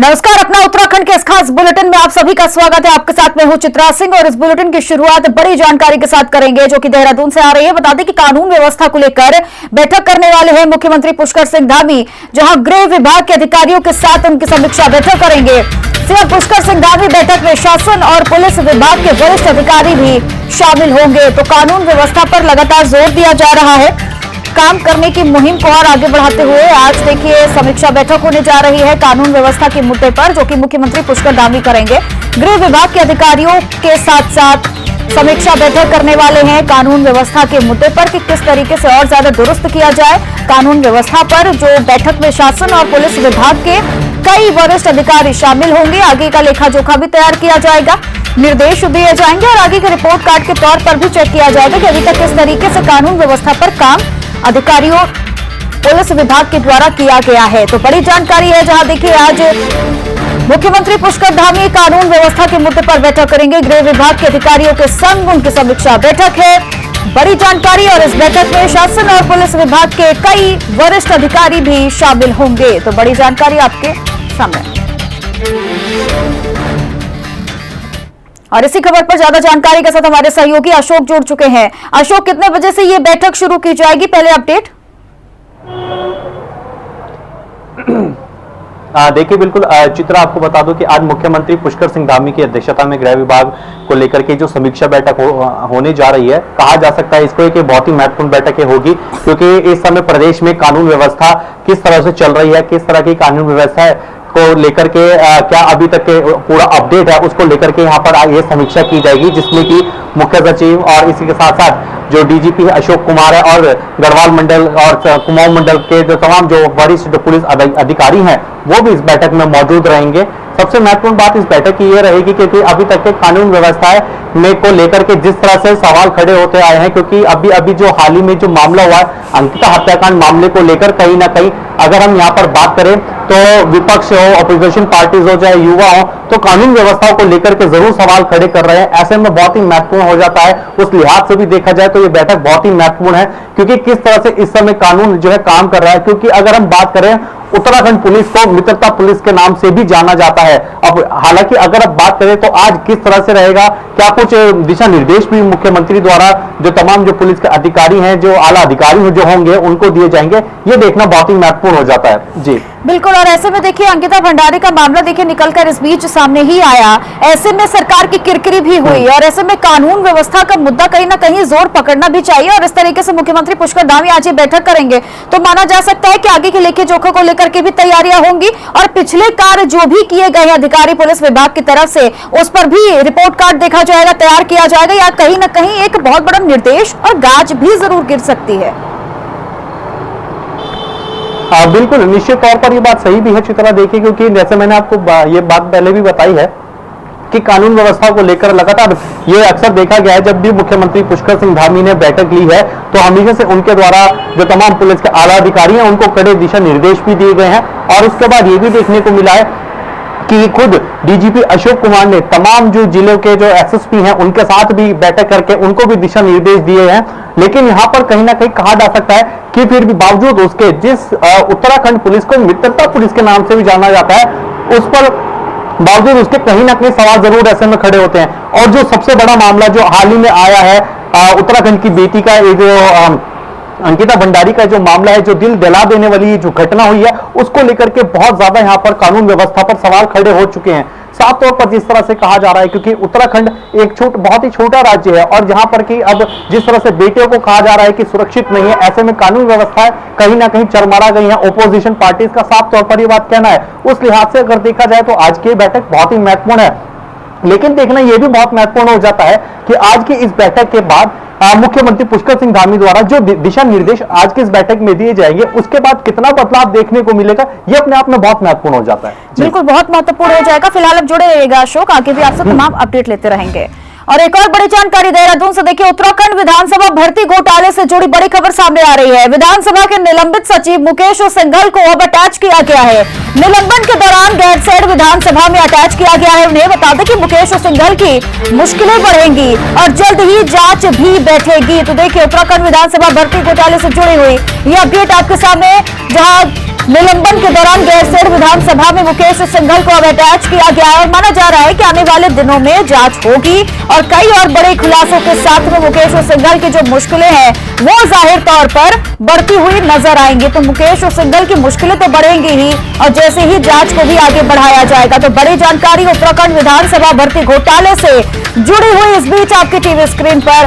नमस्कार, अपना उत्तराखंड के इस खास बुलेटिन में आप सभी का स्वागत है। आपके साथ मैं हूं चित्रा सिंह और इस बुलेटिन की शुरुआत बड़ी जानकारी के साथ करेंगे जो कि देहरादून से आ रही है। बता दें कि कानून व्यवस्था को लेकर बैठक करने वाले हैं मुख्यमंत्री पुष्कर सिंह धामी, जहां गृह विभाग के अधिकारियों के साथ उनकी समीक्षा बैठक करेंगे। सीएम पुष्कर सिंह धामी बैठक में शासन और पुलिस विभाग के वरिष्ठ अधिकारी भी शामिल होंगे। तो कानून व्यवस्था पर लगातार जोर दिया जा रहा है। काम करने की मुहिम को और आगे बढ़ाते हुए आज देखिए समीक्षा बैठक होने जा रही है कानून व्यवस्था के मुद्दे पर, जो कि मुख्यमंत्री पुष्कर धामी करेंगे। गृह विभाग के अधिकारियों के साथ साथ समीक्षा बैठक करने वाले हैं कानून व्यवस्था के मुद्दे पर कि किस तरीके से और ज्यादा दुरुस्त किया जाए कानून व्यवस्था पर। जो बैठक में शासन और पुलिस विभाग के कई वरिष्ठ अधिकारी शामिल होंगे। आगे का लेखा जोखा भी तैयार किया जाएगा, निर्देश दिए जाएंगे और आगे के रिपोर्ट कार्ड के तौर पर भी चेक किया जाएगा कि अभी तक किस तरीके से कानून व्यवस्था पर काम अधिकारियों पुलिस विभाग के द्वारा किया गया है। तो बड़ी जानकारी है, जहां देखिए आज मुख्यमंत्री पुष्कर धामी कानून व्यवस्था के मुद्दे पर बैठक करेंगे। गृह विभाग के अधिकारियों के संग उनकी समीक्षा बैठक है। बड़ी जानकारी, और इस बैठक में शासन और पुलिस विभाग के कई वरिष्ठ अधिकारी भी शामिल होंगे। तो बड़ी जानकारी आपके सामने। और इसी खबर पर ज्यादा जानकारी के साथ हमारे सहयोगी अशोक जुड़ चुके हैं। अशोक, कितने बजे से ये बैठक शुरू की जाएगी, पहले अपडेट। देखिए, बिल्कुल चित्रा, आपको बता दूं कि आज मुख्यमंत्री पुष्कर सिंह धामी की अध्यक्षता में गृह विभाग को लेकर के जो समीक्षा बैठक होने जा रही है, कहा जा सकता है इसको एक बहुत ही महत्वपूर्ण बैठक होगी, क्योंकि इस समय प्रदेश में कानून व्यवस्था किस तरह से चल रही है, किस तरह की कानून व्यवस्था है को लेकर के क्या अभी तक के पूरा अपडेट है, उसको लेकर के यहाँ पर ये समीक्षा की जाएगी, जिसमें कि मुख्य सचिव और इसी के साथ साथ जो डीजीपी अशोक कुमार है और गढ़वाल मंडल और कुमाऊं मंडल के जो तमाम जो वरिष्ठ पुलिस अधिकारी हैं वो भी इस बैठक में मौजूद रहेंगे। सबसे महत्वपूर्ण बात इस बैठक की ये रहेगी क्योंकि अभी तक के कानून व्यवस्था में को लेकर के जिस तरह से सवाल खड़े होते आए हैं, क्योंकि अभी जो हाल ही में जो मामला हुआ है अंकिता हत्याकांड मामले को लेकर, कहीं ना कहीं अगर हम यहाँ पर बात करें तो विपक्ष हो, अपोजिशन पार्टीज हो, चाहे युवा हो, तो कानून व्यवस्था को लेकर के जरूर सवाल खड़े कर रहे हैं। ऐसे में बहुत ही महत्वपूर्ण हो जाता है। उस लिहाज से भी देखा जाए तो ये बैठक बहुत ही महत्वपूर्ण है, क्योंकि किस तरह से इस समय कानून जो है काम कर रहा है। क्योंकि अगर हम बात करें, उत्तराखंड पुलिस को मित्रता पुलिस के नाम से भी जाना जाता है। अब हालांकि अगर अब बात करें तो आज किस तरह से रहेगा, क्या कुछ दिशा निर्देश भी मुख्यमंत्री द्वारा जो तमाम जो पुलिस के अधिकारी हैं, जो आला अधिकारी जो होंगे, उनको दिए जाएंगे, ये देखना बहुत ही महत्वपूर्ण हो जाता है। जी बिल्कुल। और ऐसे में देखिए अंकिता भंडारी का मामला देखिए निकलकर इस बीच सामने ही आया, ऐसे में सरकार की किरकिरी भी हुई और ऐसे में कानून व्यवस्था का मुद्दा कहीं ना कहीं जोर पकड़ना भी चाहिए। और इस तरीके से मुख्यमंत्री पुष्कर धामी आज ये बैठक करेंगे तो माना जा सकता है कि आगे के लेखे जोखों को लेकर के भी तैयारियां होंगी और पिछले कार्य जो भी किए गए हैं अधिकारी पुलिस विभाग की तरफ से, उस पर भी रिपोर्ट कार्ड देखा जाएगा, तैयार किया जाएगा, या कहीं ना कहीं एक बहुत बड़ा निर्देश और गाज भी जरूर गिर सकती है। बिल्कुल, निश्चित तौर पर ये बात सही भी है चित्रा। देखिए, क्योंकि जैसे मैंने आपको ये बात पहले भी बताई है कि कानून व्यवस्था को लेकर लगातार ये अक्सर देखा गया है, जब भी मुख्यमंत्री पुष्कर सिंह धामी ने बैठक ली है तो हमेशा से उनके द्वारा जो तमाम पुलिस के आला अधिकारी हैं उनको कड़े दिशा निर्देश भी दिए गए हैं। और उसके बाद ये भी देखने को मिला है कि खुद डीजीपी अशोक कुमार ने तमाम जो जिलों के जो एसएसपी हैं उनके साथ भी बैठक करके उनको भी दिशा निर्देश दिए हैं। लेकिन यहाँ पर कहीं ना कहीं कहा जा सकता है कि फिर भी बावजूद उसके जिस उत्तराखंड पुलिस को मित्रता पुलिस के नाम से भी जाना जाता है, उस पर बावजूद उसके कहीं ना कहीं सवाल जरूर ऐसे में खड़े होते हैं। और जो सबसे बड़ा मामला जो हाल ही में आया है, उत्तराखंड की बेटी का जो अंकिता भंडारी का जो मामला है, जो दिल दहला देने वाली जो घटना हुई है, उसको लेकर के बहुत ज्यादा यहाँ पर कानून व्यवस्था पर सवाल खड़े हो चुके हैं। साफ तौर पर जिस तरह से कहा जा रहा है, क्योंकि उत्तराखंड एक बहुत ही छोटा राज्य है और जहां पर कि अब जिस तरह से बेटियों को कहा जा रहा है कि सुरक्षित नहीं है, ऐसे में कानून व्यवस्था कहीं ना कहीं चरमरा गई है। ओपोजिशन पार्टीज का साफ तौर पर ये बात कहना है। उस लिहाज से अगर देखा जाए तो आज की बैठक बहुत ही महत्वपूर्ण है। लेकिन देखना यह भी बहुत महत्वपूर्ण हो जाता है कि आज की इस बैठक के बाद मुख्यमंत्री पुष्कर सिंह धामी द्वारा जो दिशा निर्देश आज की इस बैठक में दिए जाएंगे, उसके बाद कितना बदलाव देखने को मिलेगा, ये अपने आप में बहुत महत्वपूर्ण हो जाता है। बिल्कुल, बहुत महत्वपूर्ण हो जाएगा। फिलहाल अब जुड़े रहिएगा अशोक, आगे भी आपसे तमाम अपडेट लेते रहेंगे। और एक और बड़ी जानकारी देहरादून से देखिए, उत्तराखंड विधानसभा भर्ती घोटाले से जुड़ी बड़ी खबर सामने आ रही है। विधानसभा के निलंबित सचिव मुकेश सिंघल को अब अटैच किया गया है। निलंबन के दौरान गैरसैंण विधानसभा में अटैच किया गया है। उन्हें बता दें कि मुकेश सिंघल की मुश्किलें बढ़ेंगी और जल्द ही जांच भी बैठेगी। तो देखिए, उत्तराखंड विधानसभा भर्ती घोटाले से जुड़ी हुई ये अपडेट आपके सामने, जहां निलंबन के दौरान गैरसैंण विधानसभा में मुकेश सिंघल को अब अटैच किया गया है और माना जा रहा है कि आने वाले दिनों में जांच होगी और कई और बड़े खुलासों के साथ में मुकेश सिंघल की जो मुश्किलें हैं वो जाहिर तौर पर बढ़ती हुई नजर आएंगी। तो मुकेश सिंघल की मुश्किलें तो बढ़ेंगी ही और जैसे ही जांच को भी आगे बढ़ाया जाएगा तो बड़ी जानकारी उत्तराखंड विधानसभा भर्ती घोटाले से जुड़ी हुई इस बीच आपकी टीवी स्क्रीन पर।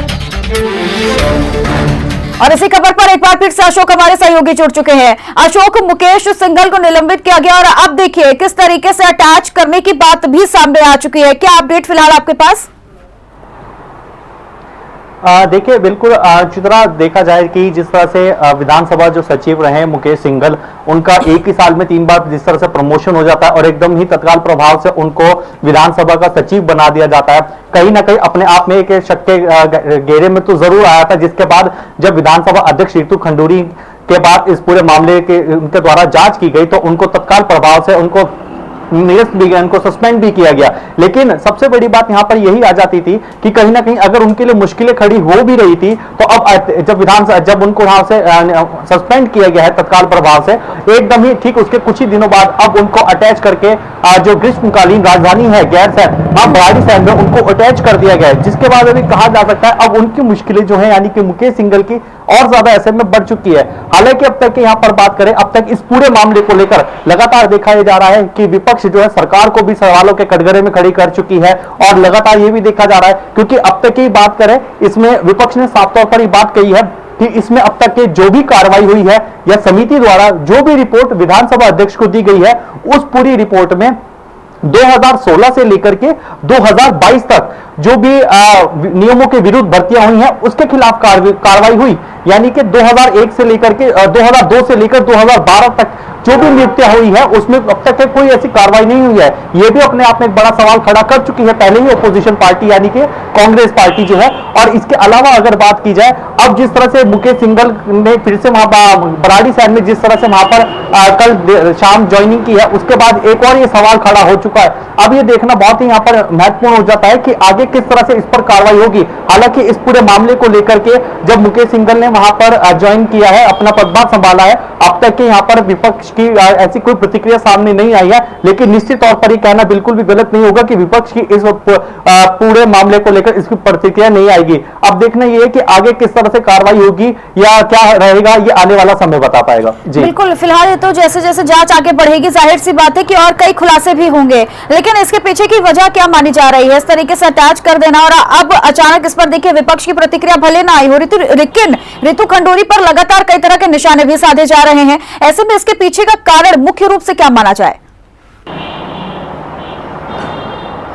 और इसी खबर पर एक बार फिर से अशोक हमारे सहयोगी जुड़ चुके हैं। अशोक, मुकेश सिंघल को निलंबित किया गया और अब देखिए किस तरीके से अटैच करने की बात भी सामने आ चुकी है, क्या अपडेट फिलहाल आपके पास? देखिए बिल्कुल चित्रा, देखा जाए कि जिस तरह से विधानसभा जो सचिव रहे मुकेश सिंघल, उनका एक ही साल में 3 बार जिस तरह से प्रमोशन हो जाता है और एकदम ही तत्काल प्रभाव से उनको विधानसभा का सचिव बना दिया जाता है, कहीं ना कहीं अपने आप में एक शक के घेरे में तो जरूर आया था। जिसके बाद जब विधानसभा अध्यक्ष रितु खंडूरी के बाद इस पूरे मामले के उनके द्वारा जांच की गई तो उनको तत्काल प्रभाव से उनको निरस्त भी गया, उनको सस्पेंड भी किया गया। लेकिन सबसे बड़ी बात यहां पर यही आ जाती थी कि कहीं ना कहीं अगर उनके लिए मुश्किलें खड़ी हो भी रही थी तो अब जब उनको वहां से सस्पेंड किया गया है तत्काल प्रभाव से, एकदम ही ठीक उसके कुछ ही दिनों बाद अब उनको अटैच करके जो ग्रीष्मकालीन राजधानी है गैरसैंण, भराड़ीसैंण में उनको अटैच कर दिया गया है। जिसके बाद अभी कहा जा सकता है अब उनकी मुश्किलें जो है यानी कि मुकेश सिंघल की और ज्यादा ऐसे में बढ़ चुकी है। हालांकि अब तक यहां पर बात करें, अब तक इस पूरे मामले को लेकर लगातार देखा जा रहा है कि विपक्ष जो है सरकार को भी सवालों के कटघरे में खड़ी कर चुकी है और लगातार ये भी देखा जा रहा है, क्योंकि अब तक की बात करें इसमें विपक्ष ने साफ तौर पर ये बात कही है कि इसमें अब तक के जो भी कार्रवाई हुई है या समिति द्वारा जो भी रिपोर्ट विधानसभा अध्यक्ष को दी गई है, उस पूरी रिपोर्ट में 2016 से लेकर के 2022 तक जो भी नियमों के विरुद्ध भर्तियां हुई हैं उसके खिलाफ कार्रवाई हुई। यानी कि 2001 से लेकर के 2002 से लेकर 2012 तक जो भी नियुक्तियां हुई है उसमें अब तक कोई ऐसी कार्रवाई नहीं हुई है। यह भी अपने आप में एक बड़ा सवाल खड़ा कर चुकी है पहले ही अपोजिशन पार्टी यानी कि कांग्रेस पार्टी जो है। और इसके अलावा अगर बात की जाए, अब जिस तरह से मुकेश सिंघल ने फिर से वहां भराड़ीसैंण में जिस तरह से वहां पर कल शाम ज्वाइनिंग की है, उसके बाद एक और ये सवाल खड़ा हो चुका है। अब ये देखना बहुत ही यहाँ पर महत्वपूर्ण हो जाता है कि आगे किस तरह से इस पर कार्रवाई होगी। हालांकि इस पूरे मामले को लेकर के जब मुकेश सिंघल ने वहां पर ज्वाइन किया है, अपना पदभार संभाला है, अब तक के यहाँ पर विपक्ष की ऐसी कोई प्रतिक्रिया सामने नहीं आई है। लेकिन निश्चित तौर पर ये कहना बिल्कुल भी गलत नहीं होगा कि विपक्ष की इस पूरे मामले को लेकर इसकी प्रतिक्रिया नहीं आएगी। अब देखना ये है कि आगे किस तरह से कार्रवाई होगी या क्या रहेगा, ये आने वाला समय बता पाएगा। जी बिल्कुल, फिलहाल तो जैसे जैसे जांच आगे बढ़ेगी जाहिर सी बात है कि और कई खुलासे भी होंगे, लेकिन इसके पीछे की वजह क्या मानी जा रही है? इस तरीके से अटैच कर देना और अब अचानक इस पर देखिए विपक्ष की प्रतिक्रिया भले ना आई हो, लेकिन रितु खंडूरी पर लगातार कई तरह के निशाने भी साधे जा रहे हैं। ऐसे में इसके पीछे का कारण मुख्य रूप से क्या माना जाए?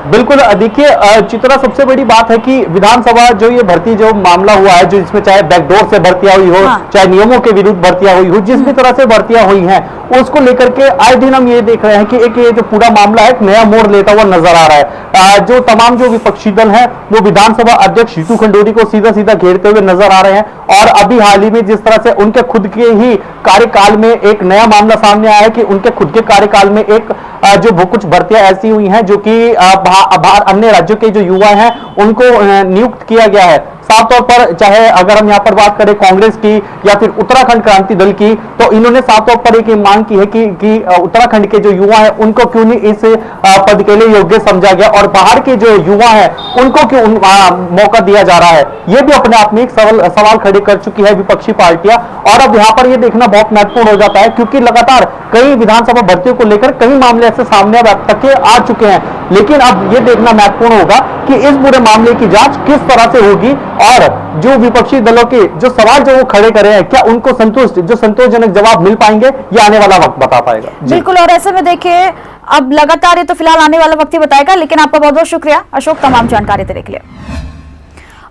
बिल्कुल, देखिए चित्रा, सबसे बड़ी बात है कि विधानसभा जो ये भर्ती जो मामला हुआ है, जो इसमें चाहे बैकडोर से भर्तियां हुई हो, चाहे नियमों के विरुद्ध भर्तियां हुई हो, जिस भी तरह से भर्तियां हुई हैं उसको लेकर के आए दिन हम ये देख रहे हैं कि एक ये जो पूरा मामला है एक नया मोड़ लेता हुआ नजर आ रहा है। जो तमाम जो विपक्षी दल है वो विधानसभा अध्यक्ष रितु खंडूरी को सीधा सीधा घेरते हुए नजर आ रहे हैं। और अभी हाल ही में जिस तरह से उनके खुद के ही कार्यकाल में एक नया मामला सामने आया है कि उनके खुद के कार्यकाल में एक जो कुछ भर्तियां ऐसी हुई हैं जो कि बाहर अन्य राज्यों के जो युवा हैं उनको नियुक्त किया गया है। साफ तौर पर चाहे अगर हम यहाँ पर बात करें कांग्रेस की या फिर उत्तराखंड क्रांति दल की, तो इन्होंने साफ तौर पर एक मांग की है कि उत्तराखंड के जो युवा हैं उनको क्यों नहीं इस पद के लिए योग्य समझा गया और बाहर के जो युवा हैं उनको क्यों मौका दिया जा रहा है। ये भी अपने आप में एक सवाल खड़े कर चुकी है विपक्षी पार्टियां। और अब यहाँ पर यह देखना बहुत महत्वपूर्ण हो जाता है क्योंकि लगातार कई विधानसभा भर्तियों को लेकर कई मामले ऐसे सामने अब तक के आ चुके हैं। लेकिन अब यह देखना महत्वपूर्ण होगा कि इस पूरे मामले की जांच किस तरह से होगी और जो विपक्षी दलों के जो सवाल जो वो खड़े करे हैं क्या उनको संतोषजनक जवाब मिल पाएंगे, ये आने वाला वक्त बता पाएगा। बिल्कुल, और ऐसे में देखिए अब लगातार ये तो फिलहाल आने वाला वक्त ही बताएगा, लेकिन आपका बहुत बहुत शुक्रिया अशोक तमाम जानकारी देने के लिए।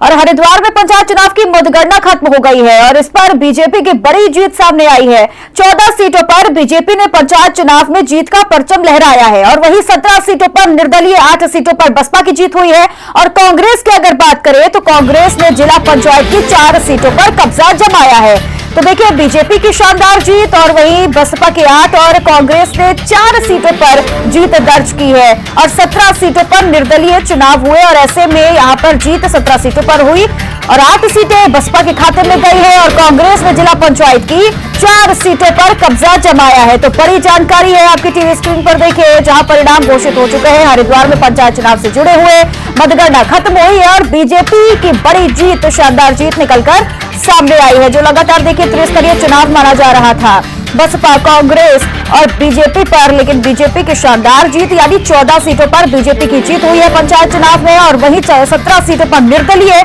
और हरिद्वार में पंचायत चुनाव की मतगणना खत्म हो गई है और इस पर बीजेपी की बड़ी जीत सामने आई है। 14 सीटों पर बीजेपी ने पंचायत चुनाव में जीत का परचम लहराया है और वहीं 17 सीटों पर निर्दलीय, 8 सीटों पर बसपा की जीत हुई है। और कांग्रेस की अगर बात करें तो कांग्रेस ने जिला पंचायत की 4 सीटों पर कब्जा जमाया है। तो देखिए, बीजेपी की शानदार जीत और वहीं बसपा की 8 और कांग्रेस ने 4 सीटों पर जीत दर्ज की है और 17 सीटों पर निर्दलीय चुनाव हुए और ऐसे में यहां पर जीत 17 सीटों पर हुई और 8 सीटें बसपा के खाते में गई है और कांग्रेस ने जिला पंचायत की 4 सीटों पर कब्जा जमाया है। तो बड़ी जानकारी है, आपकी टीवी स्क्रीन पर देखिए, जहां परिणाम घोषित हो चुके हैं। हरिद्वार में पंचायत चुनाव से जुड़े हुए मतगणना खत्म हुई है और बीजेपी की बड़ी जीत, शानदार जीत निकलकर सामने आई है, जो लगातार देखिए त्रिस्तरीय चुनाव माना जा रहा था बसपा, कांग्रेस और बीजेपी पर, लेकिन बीजेपी की शानदार जीत, यानी 14 सीटों पर बीजेपी की जीत हुई है पंचायत चुनाव में और वहीं 17 सीटों पर निर्दलीय,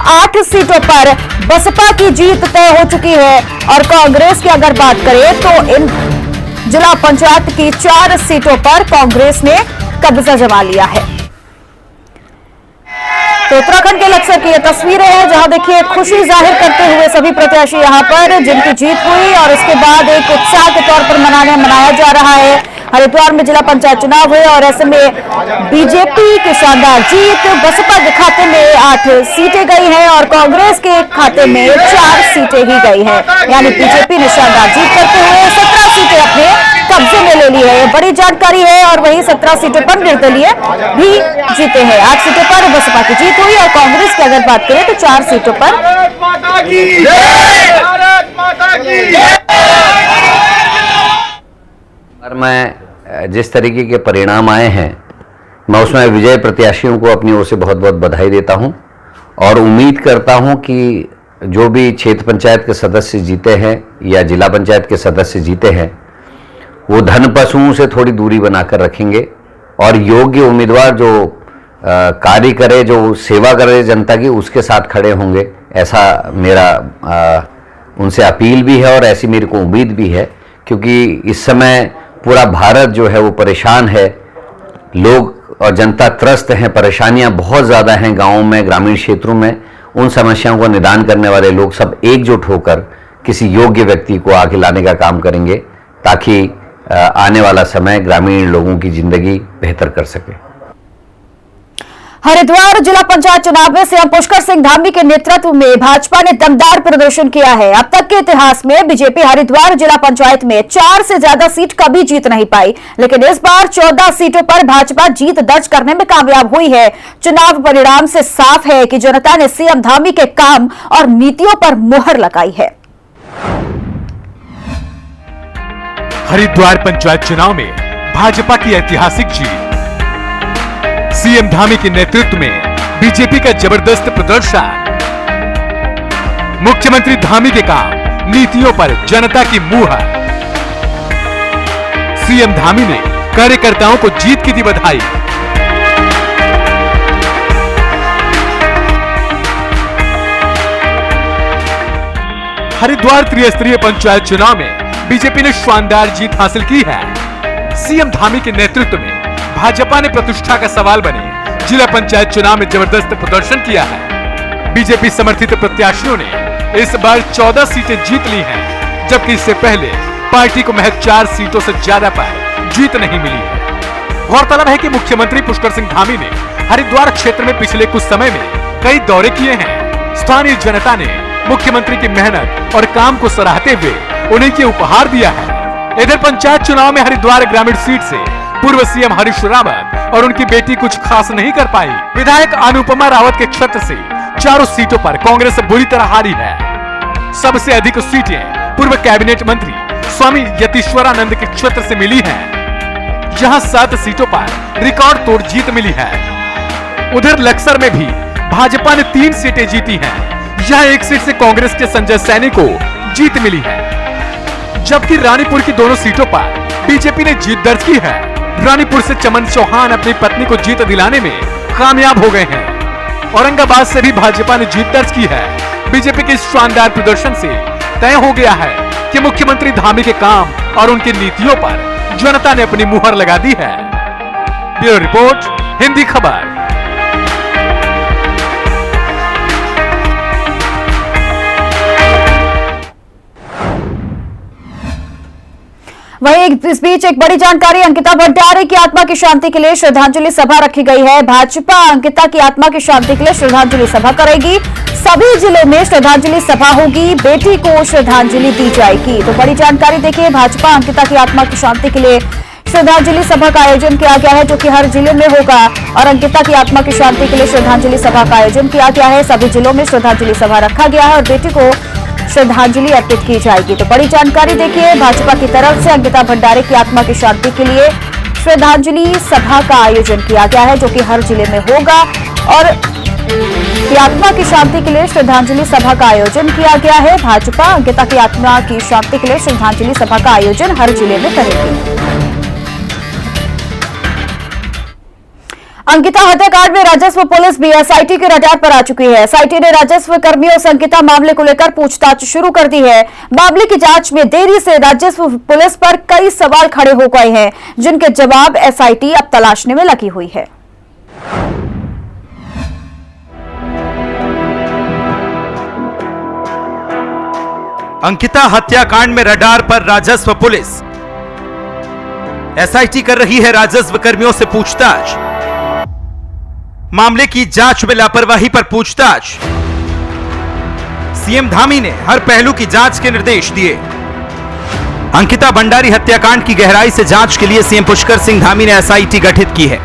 8 सीटों पर बसपा की जीत तय हो चुकी है और कांग्रेस की अगर बात करें तो इन जिला पंचायत की 4 सीटों पर कांग्रेस ने कब्जा जमा लिया है। तो उत्तराखंड के लक्सर की ये तस्वीरें हैं, जहां देखिए खुशी जाहिर करते हुए सभी प्रत्याशी यहां पर जिनकी जीत हुई और उसके बाद एक उत्साह के तौर पर मनाया जा रहा है। हरिद्वार में जिला पंचायत चुनाव हुए और ऐसे में बीजेपी की शानदार जीत, बसपा के खाते में 8 सीटें गई हैं और कांग्रेस के खाते में 4 सीटें ही गई हैं, यानी बीजेपी ने शानदार जीत करते हुए 17 सीटें अपने कब्जे में ले ली है। ये बड़ी जानकारी है और वहीं 17 सीटों पर निर्दलीय भी जीते हैं। 8 सीटों पर बसपा की जीत हुई और कांग्रेस की अगर बात करें तो 4 सीटों पर। और मैं जिस तरीके के परिणाम आए हैं, मैं उसमें विजय प्रत्याशियों को अपनी ओर से बहुत बहुत बधाई देता हूं और उम्मीद करता हूं कि जो भी क्षेत्र पंचायत के सदस्य जीते हैं या जिला पंचायत के सदस्य जीते हैं, वो धन पशुओं से थोड़ी दूरी बनाकर रखेंगे और योग्य उम्मीदवार जो कार्य करे, जो सेवा करे जनता की, उसके साथ खड़े होंगे। ऐसा मेरा उनसे अपील भी है और ऐसी मेरे को उम्मीद भी है, क्योंकि इस समय पूरा भारत जो है वो परेशान है, लोग और जनता त्रस्त हैं, परेशानियां बहुत ज़्यादा हैं गाँवों में, ग्रामीण क्षेत्रों में। उन समस्याओं का निदान करने वाले लोग सब एकजुट होकर किसी योग्य व्यक्ति को आगे लाने का काम करेंगे, ताकि आने वाला समय ग्रामीण लोगों की जिंदगी बेहतर कर सके। हरिद्वार जिला पंचायत चुनाव में सीएम पुष्कर सिंह धामी के नेतृत्व में भाजपा ने दमदार प्रदर्शन किया है। अब तक के इतिहास में बीजेपी हरिद्वार जिला पंचायत में 4 से ज्यादा सीट कभी जीत नहीं पाई, लेकिन इस बार 14 सीटों पर भाजपा जीत दर्ज करने में कामयाब हुई है। चुनाव परिणाम से साफ है कि जनता ने सीएम धामी के काम और नीतियों पर मुहर लगाई है। हरिद्वार पंचायत चुनाव में भाजपा की ऐतिहासिक जीत, सीएम धामी के नेतृत्व में बीजेपी का जबरदस्त प्रदर्शन, मुख्यमंत्री धामी के काम, नीतियों पर जनता की मुहर। सीएम धामी ने कार्यकर्ताओं को जीत की दी बधाई। हरिद्वार त्रिस्तरीय पंचायत चुनाव में बीजेपी ने शानदार जीत हासिल की है। सीएम धामी के नेतृत्व में भाजपा ने प्रतिष्ठा का सवाल बने जिला पंचायत चुनाव में जबरदस्त प्रदर्शन किया है। बीजेपी समर्थित प्रत्याशियों ने इस बार 14 सीटें जीत ली हैं, जबकि इससे पहले पार्टी को महज 4 सीटों से ज्यादा पर जीत नहीं मिली है। गौरतलब है कि मुख्यमंत्री पुष्कर सिंह धामी ने हरिद्वार क्षेत्र में पिछले कुछ समय में कई दौरे किए हैं। स्थानीय जनता ने मुख्यमंत्री की मेहनत और काम को सराहते हुए उन्हें ये उपहार दिया है। इधर पंचायत चुनाव में हरिद्वार ग्रामीण सीट से पूर्व सीएम हरीश रावत और उनकी बेटी कुछ खास नहीं कर पाई। विधायक अनुपमा रावत के क्षेत्र से 4 सीटों पर कांग्रेस बुरी तरह हारी है। सबसे अधिक सीटें पूर्व कैबिनेट मंत्री स्वामी यतीश्वरानंद के क्षेत्र से मिली हैं, जहां 7 सीटों पर रिकॉर्ड तोड़ जीत मिली है। उधर लक्सर में भी भाजपा ने 3 सीटें जीती हैं। यहां 1 सीट से कांग्रेस के संजय सैनी को जीत मिली है, जबकि रानीपुर की दोनों सीटों पर बीजेपी ने जीत दर्ज की है। रानीपुर से चमन चौहान अपनी पत्नी को जीत दिलाने में कामयाब हो गए हैं। औरंगाबाद से भी भाजपा ने जीत दर्ज की है। बीजेपी के शानदार प्रदर्शन से तय हो गया है कि मुख्यमंत्री धामी के काम और उनकी नीतियों पर जनता ने अपनी मुहर लगा दी है। ब्यूरो रिपोर्ट, हिंदी खबर। वहीं इस बीच एक बड़ी जानकारी, अंकिता भंडारी की आत्मा की शांति के लिए श्रद्धांजलि सभा रखी गई है। भाजपा अंकिता की आत्मा की शांति के लिए श्रद्धांजलि सभा करेगी। सभी जिलों में श्रद्धांजलि सभा होगी, बेटी को श्रद्धांजलि दी जाएगी। तो बड़ी जानकारी देखिए, भाजपा अंकिता की आत्मा की शांति के लिए श्रद्धांजलि सभा का आयोजन किया गया है, जो कि हर जिले में होगा। और अंकिता की आत्मा की शांति के लिए श्रद्धांजलि सभा का आयोजन किया गया है। सभी जिलों में श्रद्धांजलि सभा रखा गया है और बेटी को श्रद्धांजलि अर्पित की जाएगी। तो बड़ी जानकारी देखिए, भाजपा की तरफ से अंकिता भंडारी की आत्मा की शांति के लिए श्रद्धांजलि सभा का आयोजन किया गया है, जो कि हर जिले में होगा। और की आत्मा की शांति के लिए श्रद्धांजलि सभा का आयोजन किया गया है। भाजपा अंकिता की आत्मा की शांति के लिए श्रद्धांजलि सभा का आयोजन हर जिले में करेगी। अंकिता हत्याकांड में राजस्व पुलिस भी एसआईटी के रडार पर आ चुकी है। एसआईटी ने राजस्व कर्मियों से अंकिता मामले को लेकर पूछताछ शुरू कर दी है। मामले की जांच में देरी से राजस्व पुलिस पर कई सवाल खड़े हो गए हैं, जिनके जवाब एसआईटी अब तलाशने में लगी हुई है। अंकिता हत्याकांड में रडार पर राजस्व पुलिस, एसआईटी कर रही है राजस्व कर्मियों से पूछताछ। मामले की जांच में लापरवाही पर पूछताछ, सीएम धामी ने हर पहलू की जांच के निर्देश दिए। अंकिता भंडारी हत्याकांड की गहराई से जांच के लिए सीएम पुष्कर सिंह धामी ने एसआईटी गठित की है।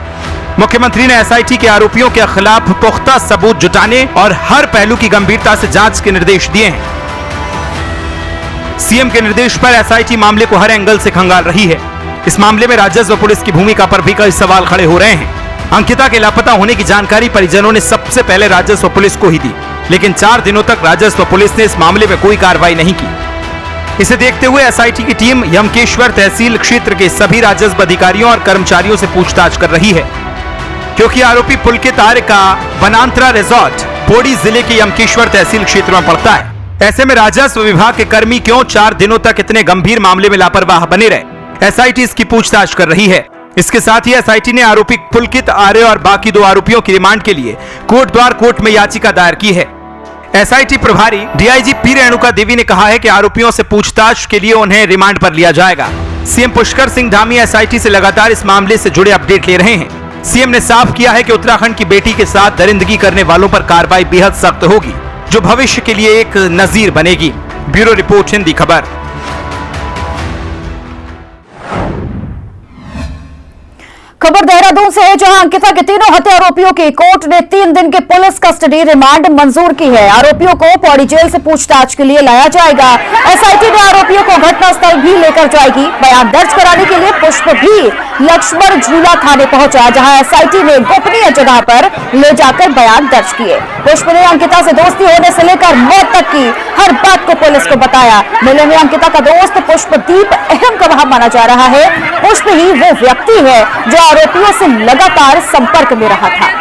मुख्यमंत्री ने एसआईटी के आरोपियों के खिलाफ पुख्ता सबूत जुटाने और हर पहलू की गंभीरता से जांच के निर्देश दिए हैं। सीएम के निर्देश पर एसआईटी मामले को हर एंगल से खंगाल रही है। इस मामले में राजस्व पुलिस की भूमिका पर भी कई सवाल खड़े हो रहे हैं। अंकिता के लापता होने की जानकारी परिजनों ने सबसे पहले राजस्व पुलिस को ही दी, लेकिन 4 दिनों तक राजस्व पुलिस ने इस मामले में कोई कार्रवाई नहीं की। इसे देखते हुए एसआईटी की टीम यमकेश्वर तहसील क्षेत्र के सभी राजस्व अधिकारियों और कर्मचारियों से पूछताछ कर रही है, क्योंकि आरोपी पुलकित आर्य का वनांतरा रिजॉर्ट पौड़ी जिले के यमकेश्वर तहसील क्षेत्र में पड़ता है। ऐसे में राजस्व विभाग के कर्मी क्यों 4 दिनों तक इतने गंभीर मामले में लापरवाह बने रहे, एसआईटी इसकी पूछताछ कर रही है। इसके साथ ही एसआईटी ने आरोपी पुलकित आर्य और बाकी 2 आरोपियों की रिमांड के लिए कोटद्वार कोर्ट में याचिका दायर की है। एसआईटी प्रभारी डीआईजी पी रेणुका देवी ने कहा है कि आरोपियों से पूछताछ के लिए उन्हें रिमांड पर लिया जाएगा। सीएम पुष्कर सिंह धामी एसआईटी से लगातार इस मामले से जुड़े अपडेट ले रहे हैं। सीएम ने साफ किया है कि उत्तराखंड की बेटी के साथ दरिंदगी करने वालों पर कार्रवाई बेहद सख्त होगी, जो भविष्य के लिए एक नजीर बनेगी। ब्यूरो रिपोर्ट, हिंदी खबर। खबर देहरादून से है, जहां अंकिता के तीनों हत्या आरोपियों की कोर्ट ने 3 दिन के पुलिस कस्टडी रिमांड मंजूर की है। आरोपियों को पौड़ी जेल से पूछताछ के लिए लाया जाएगा। एसआईटी ने आरोपियों को घटनास्थल भी लेकर जाएगी। बयान दर्ज कराने के लिए पुष्प भी लक्ष्मण झूला थाने पहुंचा, जहां एसआईटी ने गोपनीय जगह पर ले जाकर बयान दर्ज किए। पुष्प ने अंकिता से दोस्ती होने से लेकर मौत तक की हर बात को पुलिस को बताया। मिले में अंकिता का दोस्त पुष्पदीप अहम गवाह माना जा रहा है। पुष्प ही वो व्यक्ति है जो आरोपियों से लगातार संपर्क में रहा था।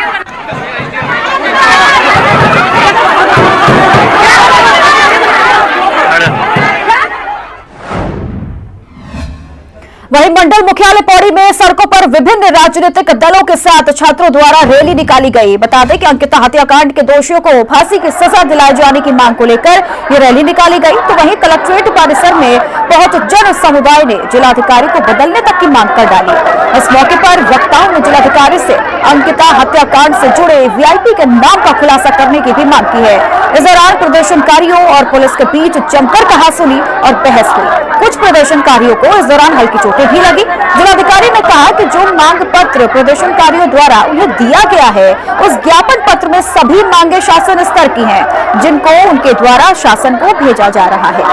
वहीं मंडल मुख्यालय पौड़ी में सड़कों पर विभिन्न राजनीतिक दलों के साथ छात्रों द्वारा रैली निकाली गई। बता दें कि अंकिता हत्याकांड के दोषियों को फांसी की सजा दिलाए जाने की मांग को लेकर ये रैली निकाली गई। तो वहीं कलेक्ट्रेट परिसर में बहुत जन समुदाय ने जिलाधिकारी को बदलने तक की मांग कर डाली। इस मौके पर वक्ताओं ने जिलाधिकारी से अंकिता हत्याकांड से जुड़े वीआईपी के नाम का खुलासा करने की भी मांग की है। इस दौरान प्रदर्शनकारियों और पुलिस के बीच जमकर कहासुनी और बहस हुई। कुछ प्रदर्शनकारियों को इस दौरान हल्की चोटें भी लगी। जिलाधिकारी ने कहा कि जो मांग पत्र प्रदर्शनकारियों द्वारा उन्हें दिया गया है, उस ज्ञापन पत्र में सभी मांगे शासन स्तर की हैं, जिनको उनके द्वारा शासन को भेजा जा रहा है।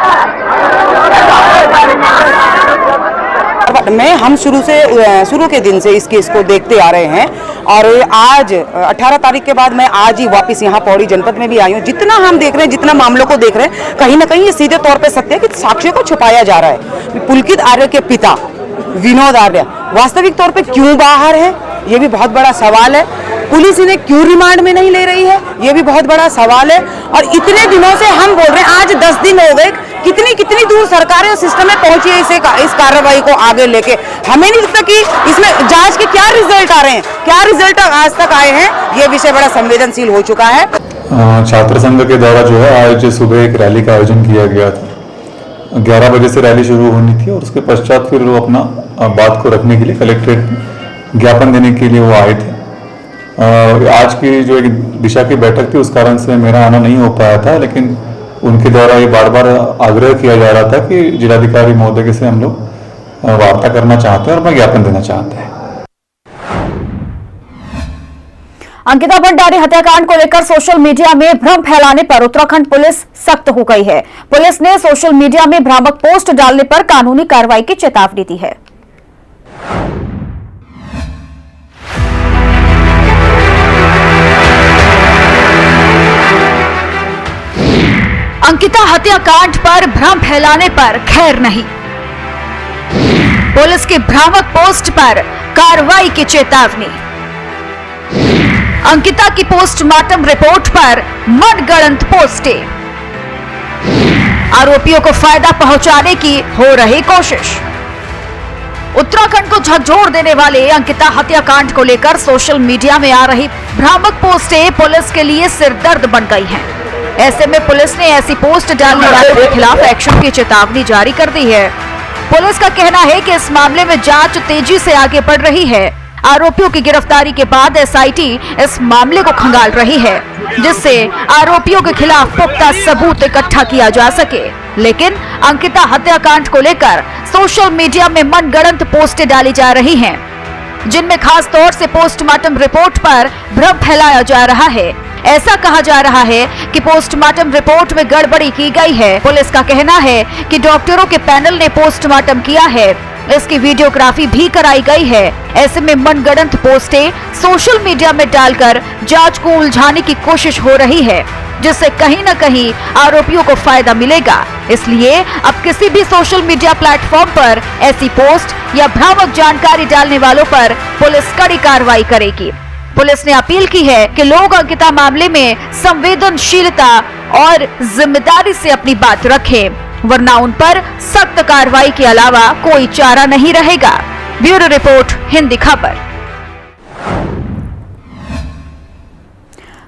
में हम शुरू के दिन से इस केस को देखते आ रहे हैं और आज 18 तारीख के बाद मैं आज ही वापस यहाँ पौड़ी जनपद में भी आई हूँ। जितना हम देख रहे हैं, जितना मामलों को देख रहे हैं, कहीं ना कहीं ये सीधे तौर पे सत्य है कि साक्ष्यों को छुपाया जा रहा है। पुलकित आर्य के पिता विनोद आर्य वास्तविक तौर पे क्यों बाहर है, ये भी बहुत बड़ा सवाल है। पुलिस इन्हें क्यों रिमांड में नहीं ले रही है, ये भी बहुत बड़ा सवाल है। और इतने दिनों से हम बोल रहे हैं, आज 10 दिन हो गए, कितनी दूर सरकारें और सिस्टम में पहुंची है इस कार्रवाई को आगे लेके। हमें नहीं लगता कि इसमें जांच के क्या रिजल्ट आ रहे हैं, क्या रिजल्ट आज तक आए हैं। ये विषय बड़ा संवेदनशील हो चुका है। छात्र संघ के द्वारा जो है आज सुबह एक रैली का आयोजन किया गया था। 11 बजे से रैली शुरू होनी थी और उसके पश्चात फिर वो अपना बात को रखने के लिए कलेक्ट्रेट ज्ञापन देने के लिए वो आए थे। आज की जो एक दिशा की बैठक थी उस कारण से मेरा आना नहीं हो पाया था, लेकिन उनके द्वारा ये बार बार आग्रह किया जा रहा था कि जिलाधिकारी महोदय से हम लोग वार्ता करना चाहते हैं और मैं ज्ञापन देना चाहते हैं। अंकिता भंडारी हत्याकांड को लेकर सोशल मीडिया में भ्रम फैलाने पर उत्तराखंड पुलिस सख्त हो गई है। पुलिस ने सोशल मीडिया में भ्रामक पोस्ट डालने पर कानूनी कार्रवाई की चेतावनी दी है। अंकिता हत्याकांड पर भ्रम फैलाने पर खैर नहीं, पुलिस की भ्रामक पोस्ट पर कार्रवाई की चेतावनी। अंकिता की पोस्टमार्टम रिपोर्ट पर मनगढ़ंत पोस्टें, आरोपियों को फायदा पहुंचाने की हो रही कोशिश। उत्तराखंड को झकझोर देने वाले अंकिता हत्याकांड को लेकर सोशल मीडिया में आ रही भ्रामक पोस्टें पुलिस के लिए सिरदर्द बन गई हैं। ऐसे में पुलिस ने ऐसी पोस्ट डालने वालों के खिलाफ एक्शन की चेतावनी जारी कर दी है। पुलिस का कहना है कि इस मामले में जांच तेजी से आगे बढ़ रही है। आरोपियों की गिरफ्तारी के बाद एसआईटी इस मामले को खंगाल रही है, जिससे आरोपियों के खिलाफ पुख्ता सबूत इकट्ठा किया जा सके। लेकिन अंकिता हत्याकांड को लेकर सोशल मीडिया में मनगढ़ंत पोस्टें डाली जा रही हैं, जिनमें खास तौर से पोस्टमार्टम रिपोर्ट पर भ्रम फैलाया जा रहा है। ऐसा कहा जा रहा है कि पोस्टमार्टम रिपोर्ट में गड़बड़ी की गई है। पुलिस का कहना है कि डॉक्टरों के पैनल ने पोस्टमार्टम किया है, इसकी वीडियोग्राफी भी कराई गई है। ऐसे में मनगढ़ंत पोस्टें सोशल मीडिया में डालकर जांच को उलझाने की कोशिश हो रही है, जिससे कहीं न कहीं आरोपियों को फायदा मिलेगा। इसलिए अब किसी भी सोशल मीडिया प्लेटफॉर्म पर ऐसी पोस्ट या भ्रामक जानकारी डालने वालों पर पुलिस कड़ी कार्रवाई करेगी। पुलिस ने अपील की है कि लोग अंकिता मामले में संवेदनशीलता और जिम्मेदारी से अपनी बात रखें, वरना उन पर सख्त कार्रवाई के अलावा कोई चारा नहीं रहेगा। ब्यूरो रिपोर्ट, हिंदी खबर।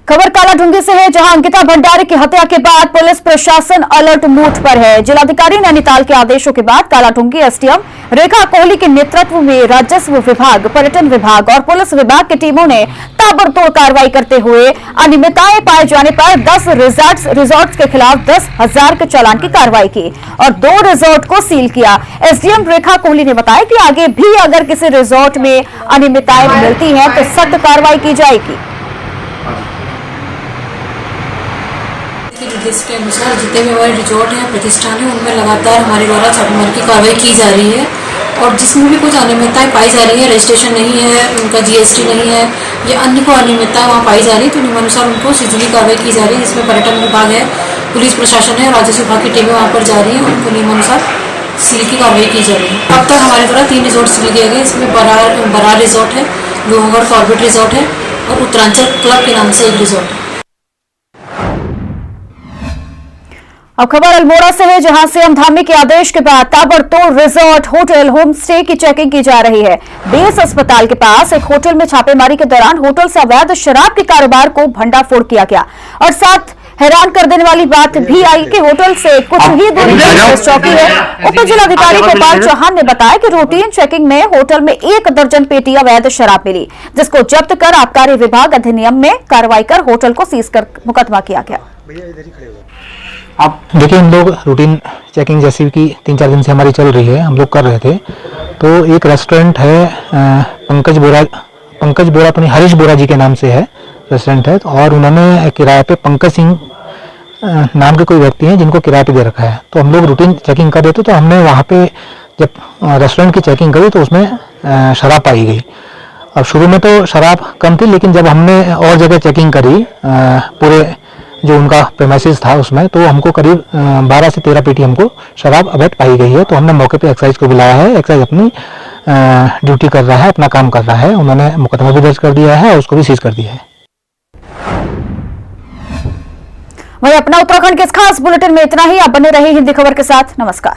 खबर कालाढूंगी से है, जहां अंकिता भंडारी की हत्या के बाद पुलिस प्रशासन अलर्ट मोड पर है। जिलाधिकारी नैनीताल के आदेशों के बाद कालाढूंगी एसडीएम रेखा कोहली के नेतृत्व में राजस्व विभाग, पर्यटन विभाग और पुलिस विभाग की टीमों ने ताबड़तोड़ कार्रवाई करते हुए अनियमितताएं पाए जाने पर 10 रिजॉर्ट्स के खिलाफ 10,000 के चालान की कार्रवाई की और 2 रिजॉर्ट को सील किया। एसडीएम रेखा कोहली ने बताया कि आगे भी अगर किसी रिजॉर्ट में अनियमितताएं मिलती हैं तो सख्त कार्रवाई की जाएगी। निर्देश के अनुसार जितने भी हमारे रिजॉर्ट हैं, प्रतिष्ठान हैं, उनमें लगातार हमारे द्वारा छापेमारी की कार्रवाई की जा रही है और जिसमें भी कुछ अनियमितताएं पाई जा रही है, रजिस्ट्रेशन नहीं है, उनका जीएसटी नहीं है या अन्य को अनियमितताएं वहाँ पाई जा रही है, तो नियमानुसार उनको सीजली कार्रवाई की जा रही है। जिसमें पर्यटन विभाग है, पुलिस प्रशासन है, राजस्व विभाग की टीमें वहाँ पर जा रही है, उनको नियमानुसार सील की कार्रवाई की जा रही है। अब तक हमारे द्वारा 3 रिजॉर्ट सील किए गए। इसमें बरार रिजॉर्ट है, लोहगढ़ कॉर्बेट रिजॉर्ट है और उत्तरांचल क्लब के नाम से एक रिजॉर्ट है। अब खबर अल्मोड़ा से है, जहां सीएम धामी के आदेश के बाद ताबड़तोड़ रिजॉर्ट, होटल, होम स्टे की चेकिंग की जा रही है। बेस अस्पताल के पास एक होटल में छापेमारी के दौरान होटल से अवैध शराब के कारोबार को भंडाफोड़ किया गया और साथ हैरान कर देने वाली बात भी आई कि होटल से कुछ ही दूरी पर पुलिस चौकी है। उप जिलाधिकारी गोपाल चौहान ने बताया कि रूटीन चेकिंग में होटल में 1 दर्जन पेटी अवैध शराब मिली, जिसको जब्त कर आबकारी विभाग अधिनियम में कार्रवाई कर होटल को सीज कर मुकदमा किया गया। आप देखिए, हम लोग रूटीन चेकिंग जैसी कि 3-4 दिन से हमारी चल रही है, हम लोग कर रहे थे। तो एक रेस्टोरेंट है, पंकज बोरा तो नहीं, हरीश बोरा जी के नाम से है रेस्टोरेंट है, और उन्होंने किराए पे पंकज सिंह नाम के कोई व्यक्ति हैं जिनको किराए पे दे रखा है। तो हम लोग रूटीन चेकिंग कर रहे थे, तो हमने वहाँ पे जब रेस्टोरेंट की चेकिंग करी तो उसमें शराब पाई गई। अब शुरू में तो शराब कम थी, लेकिन जब हमने और जगह चेकिंग करी पूरे जो उनका प्रेमाइसिस था उसमें, तो हमको करीब 12 से 13 पेटी हमको शराब अवैध पाई गई है। तो हमने मौके पे एक्साइज को बुलाया है, एक्साइज अपनी ड्यूटी कर रहा है, अपना काम कर रहा है। उन्होंने मुकदमा भी दर्ज कर दिया है और उसको भी सीज कर दिया है। वहीं अपना उत्तराखंड के इस खास बुलेटिन में इतना ही। आप बने रहे हिंदी खबर के साथ। नमस्कार।